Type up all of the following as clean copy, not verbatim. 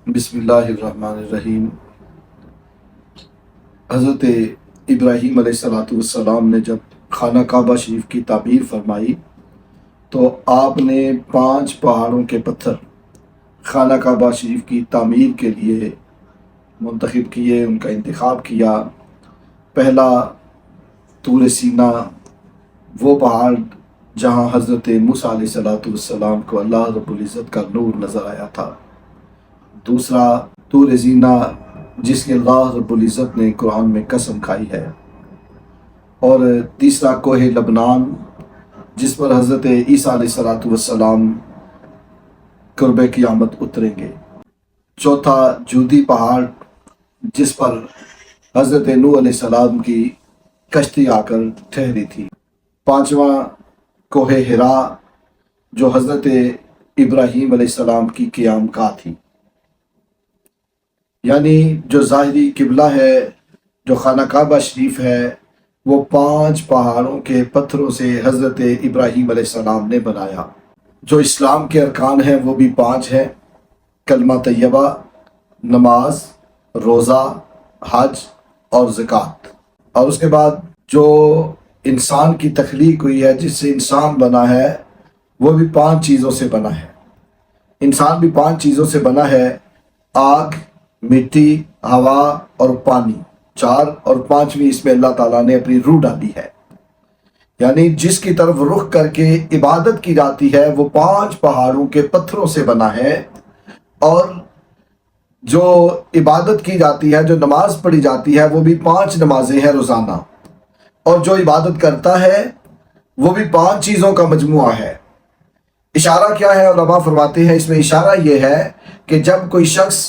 بسم اللہ الرحمن الرحیم۔ حضرت ابراہیم علیہ السلام نے جب خانہ کعبہ شریف کی تعمیر فرمائی تو آپ نے 5 پہاڑوں کے پتھر خانہ کعبہ شریف کی تعمیر کے لیے منتخب کیے، ان کا انتخاب کیا۔ پہلا طور سینا، وہ پہاڑ جہاں حضرت موسیٰ علیہ السلام کو اللہ رب العزت کا نور نظر آیا تھا۔ دوسرا طور سینا، جس کی اللہ رب العزت نے قرآن میں قسم کھائی ہے۔ اور تیسرا کوہ لبنان، جس پر حضرت عیسیٰ علیہ السلام قرب قیامت اتریں گے۔ چوتھا جودی پہاڑ، جس پر حضرت نوح علیہ السلام کی کشتی آ کر ٹھہری تھی۔ پانچواں کوہ حرا، جو حضرت ابراہیم علیہ السلام کی قیام گاہ تھی۔ یعنی جو ظاہری قبلہ ہے، جو خانہ کعبہ شریف ہے، وہ 5 پہاڑوں کے پتھروں سے حضرت ابراہیم علیہ السلام نے بنایا۔ جو اسلام کے ارکان ہیں وہ بھی 5 ہیں: کلمہ طیبہ، نماز، روزہ، حج اور زکوٰۃ۔ اور اس کے بعد جو انسان کی تخلیق ہوئی ہے، جس سے انسان بنا ہے، وہ بھی 5 چیزوں سے بنا ہے۔ انسان بھی 5 چیزوں سے بنا ہے: آگ، مٹی، ہوا اور پانی۔ 4 اور 5ویں اس میں اللہ تعالیٰ نے اپنی روح ڈالی ہے۔ یعنی جس کی طرف رخ کر کے عبادت کی جاتی ہے وہ 5 پہاڑوں کے پتھروں سے بنا ہے۔ اور جو عبادت کی جاتی ہے، جو نماز پڑھی جاتی ہے، وہ بھی 5 نمازیں ہیں روزانہ۔ اور جو عبادت کرتا ہے وہ بھی 5 چیزوں کا مجموعہ ہے۔ اشارہ کیا ہے؟ علماء فرماتے ہیں اس میں اشارہ یہ ہے کہ جب کوئی شخص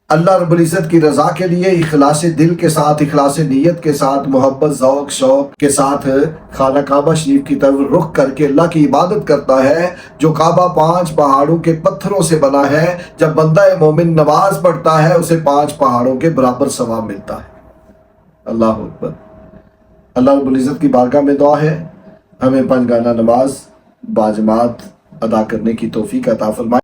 اللہ رب العزت کی رضا کے لیے اخلاص دل کے ساتھ، اخلاص نیت کے ساتھ، محبت، ذوق، شوق کے ساتھ خانہ کعبہ شریف کی طرف رخ کر کے اللہ کی عبادت کرتا ہے، جو کعبہ 5 پہاڑوں کے پتھروں سے بنا ہے، جب بندہ مومن نماز پڑھتا ہے اسے 5 پہاڑوں کے برابر ثواب ملتا ہے۔ اللہ اکبر۔ اللہ رب العزت کی بارگاہ میں دعا ہے ہمیں 5 گانہ نماز باجماعت ادا کرنے کی توفیق عطا فرمائے۔